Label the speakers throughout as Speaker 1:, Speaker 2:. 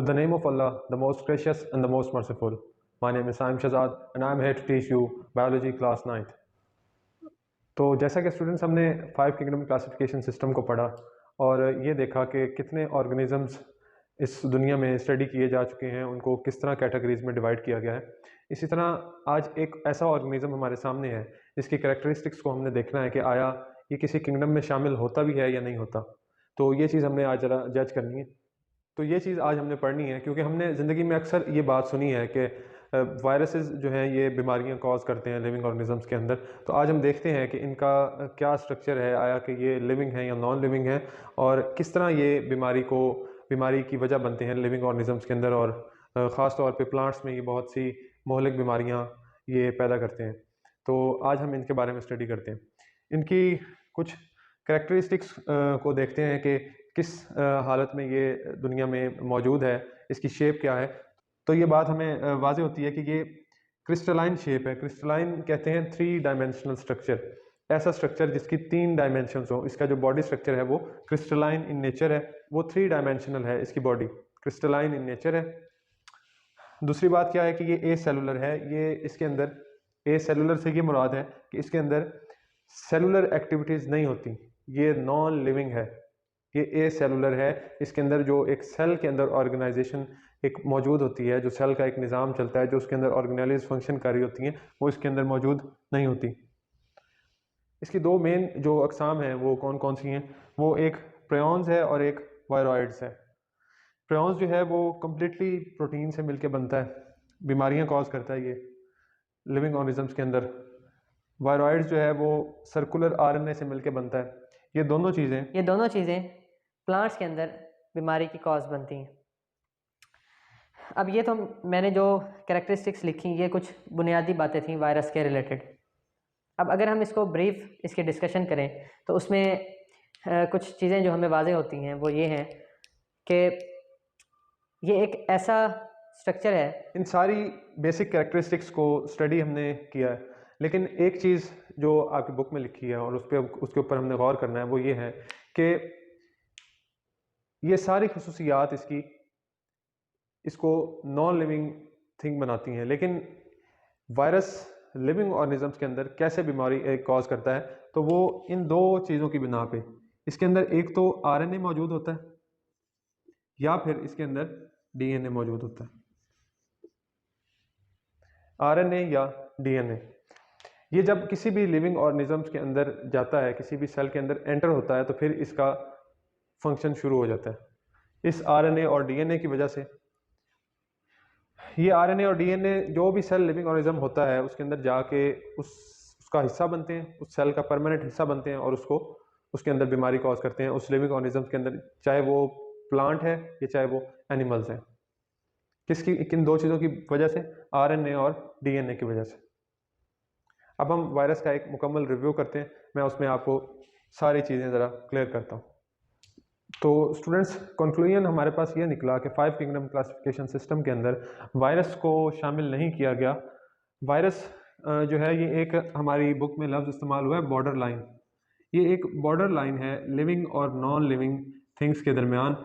Speaker 1: With the name of Allah, the most gracious and the most merciful. My name is Saim Shahzad and I am here to teach you Biology Class 9th. तो जैसा कि students हमने 5 kingdom classification system को पढ़ा और ये देखा कि कितने ऑर्गेनिजम्स इस दुनिया में स्टडी किए जा चुके हैं, उनको किस तरह कैटेगरीज में डिवाइड किया गया है। इसी तरह आज एक ऐसा ऑर्गेनिज्म हमारे सामने है जिसकी कैरेक्टरिस्टिक्स को हमने देखना है कि आया ये किसी किंगडम में शामिल होता भी है या नहीं होता। तो ये चीज़ हमने आज ज़रा जज करनी है। तो ये चीज़ आज हमने पढ़नी है क्योंकि हमने ज़िंदगी में अक्सर ये बात सुनी है कि वायरसेस जो हैं ये बीमारियां कॉज करते हैं लिविंग ऑर्गेनिजम्स के अंदर। तो आज हम देखते हैं कि इनका क्या स्ट्रक्चर है, आया कि ये लिविंग है या नॉन लिविंग है, और किस तरह ये बीमारी की वजह बनते हैं लिविंग ऑर्गेनिजम्स के अंदर, और ख़ास तौर पे प्लांट्स में ये बहुत सी मोहलिक बीमारियां ये पैदा करते हैं। तो आज हम इनके बारे में स्टडी करते हैं, इनकी कुछ कैरेक्टरिस्टिक्स को देखते हैं कि किस हालत में ये दुनिया में मौजूद है, इसकी शेप क्या है। तो ये बात हमें वाज़ेह होती है कि ये क्रिस्टलाइन शेप है। क्रिस्टलाइन कहते हैं 3 डायमेंशनल स्ट्रक्चर, ऐसा स्ट्रक्चर जिसकी 3 डायमेंशंस हो। इसका जो बॉडी स्ट्रक्चर है वो क्रिस्टलाइन इन नेचर है, वो 3 डायमेंशनल है, इसकी बॉडी क्रिस्टलाइन इन नेचर है। दूसरी बात क्या है कि ये ए सेलुलर है। ये इसके अंदर ए सेलुलर से ये मुराद है कि इसके अंदर सेलुलर एक्टिविटीज़ नहीं होती, ये नॉन लिविंग है। ये ए सेलुलर है, इसके अंदर जो एक सेल के अंदर ऑर्गेनाइजेशन एक मौजूद होती है, जो सेल का एक निज़ाम चलता है, जो उसके अंदर ऑर्गेनाइज फंक्शन कर रही होती हैं, वो इसके अंदर मौजूद नहीं होती। इसकी 2 मेन जो अकसाम हैं वो कौन कौन सी हैं, वो एक प्रियॉन्स है और एक वायरॉइड्स है। प्रियॉन्स जो है वो कम्प्लीटली प्रोटीन से मिलके बनता है, बीमारियां कॉज करता है ये लिविंग ऑर्गेनिजम्स के अंदर। वायरॉइड्स जो है वो सर्कुलर आरएनए से मिलके बनता है। ये दोनों चीज़ें
Speaker 2: प्लांट्स के अंदर बीमारी की कॉज बनती हैं। अब ये तो मैंने जो कैरेक्टरिस्टिक्स लिखी ये कुछ बुनियादी बातें थी वायरस के रिलेटेड। अब अगर हम इसको ब्रीफ इसकी डिस्कशन करें तो उसमें कुछ चीज़ें जो हमें वाज़ेह होती हैं वो ये हैं कि ये एक ऐसा स्ट्रक्चर है।
Speaker 1: इन सारी बेसिक कैरेक्टरिस्टिक्स को स्टडी हमने किया है, लेकिन एक चीज़ जो आपकी बुक में लिखी है और उसके ऊपर हमने गौर करना है वो ये है कि ये सारी खसूसियात इसको नॉन लिविंग थिंग बनाती हैं, लेकिन वायरस लिविंग ऑर्गेनिजम्स के अंदर कैसे बीमारी कॉज करता है, तो वो इन 2 चीज़ों की बिना पे इसके अंदर एक तो आरएनए मौजूद होता है या फिर इसके अंदर डीएनए मौजूद होता है। आरएनए या डीएनए ये जब किसी भी लिविंग ऑर्गेनिजम्स के अंदर जाता है, किसी भी सेल के अंदर एंटर होता है, तो फिर इसका फंक्शन शुरू हो जाता है इस आरएनए और डीएनए की वजह से। ये आरएनए और डीएनए जो भी सेल लिविंग ऑर्गेनिज्म होता है उसके अंदर जाके उसका हिस्सा बनते हैं, उस सेल का परमानेंट हिस्सा बनते हैं और उसके अंदर बीमारी कॉज करते हैं उस लिविंग ऑर्गेनिज्म के अंदर, चाहे वो प्लांट है या चाहे वो एनिमल्स हैं। किन 2 चीज़ों की वजह से, आरएनए और डीएनए की वजह से। अब हम वायरस का एक मुकम्मल रिव्यू करते हैं, मैं उसमें आपको सारी चीज़ें ज़रा क्लियर करता हूँ। तो स्टूडेंट्स, कंक्लूजन हमारे पास ये निकला कि 5 किंगडम क्लासिफिकेशन सिस्टम के अंदर वायरस को शामिल नहीं किया गया। वायरस जो है ये एक हमारी बुक में लफ्ज़ इस्तेमाल हुआ है बॉर्डर लाइन। ये एक बॉर्डर लाइन है लिविंग और नॉन लिविंग थिंग्स के दरमियान।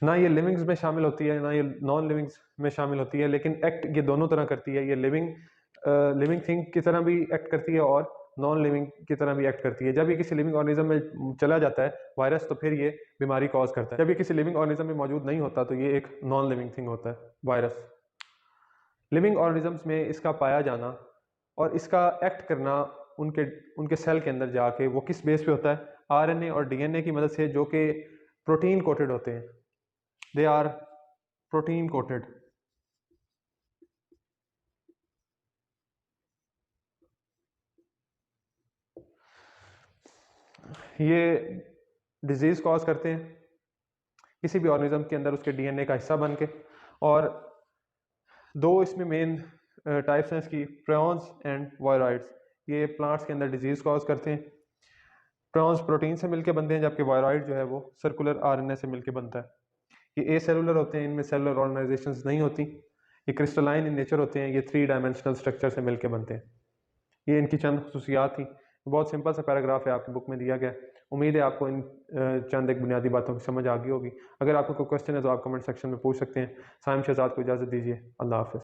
Speaker 1: ना ये लिविंग्स में शामिल होती है ना ये नॉन लिविंग्स में शामिल होती है, लेकिन एक्ट ये दोनों तरह करती है। ये लिविंग थिंग की तरह भी एक्ट करती है और नॉन लिविंग की तरह भी एक्ट करती है। जब ये किसी लिविंग ऑर्गेनिज्म में चला जाता है वायरस, तो फिर ये बीमारी कॉज करता है। जब ये किसी लिविंग ऑर्गेनिज्म में मौजूद नहीं होता तो ये एक नॉन लिविंग थिंग होता है वायरस। लिविंग ऑर्गेनिजम्स में इसका पाया जाना और इसका एक्ट करना उनके सेल के अंदर जाके वो किस बेस पे होता है, आरएनए और डीएनए की मदद से, जो कि प्रोटीन कोटेड होते हैं। They are protein coated. ये डिजीज़ कॉज करते हैं किसी भी ऑर्गेनिज्म के अंदर उसके डीएनए का हिस्सा बन के। और 2 इसमें मेन टाइप्स हैं इसकी, प्रियॉन्स एंड वायरॉइड्स। ये प्लांट्स के अंदर डिजीज़ कॉज करते हैं। प्रियॉन्स प्रोटीन से मिलके बनते हैं, जबकि वायरॉइड जो है वो सर्कुलर आरएनए से मिलके बनता है। ये ए सेलुलर होते हैं, इनमें सेलुलर ऑर्गेनाइजेशंस नहीं होती। ये क्रिस्टलाइन इन नेचर होते हैं, ये 3 डायमेंशनल स्ट्रक्चर से मिलके बनते हैं। ये इनकी चंद खसूसियात थी बहुत सिंपल सा पैराग्राफ है, आपकी बुक में दिया गया है। उम्मीद है आपको इन चंद एक बुनियादी बातों की समझ आ गई होगी। अगर आपको कोई क्वेश्चन है तो आप कमेंट सेक्शन में पूछ सकते हैं। साइम शहजाद को इजाज़त दीजिए। अल्लाह हाफ़िज़।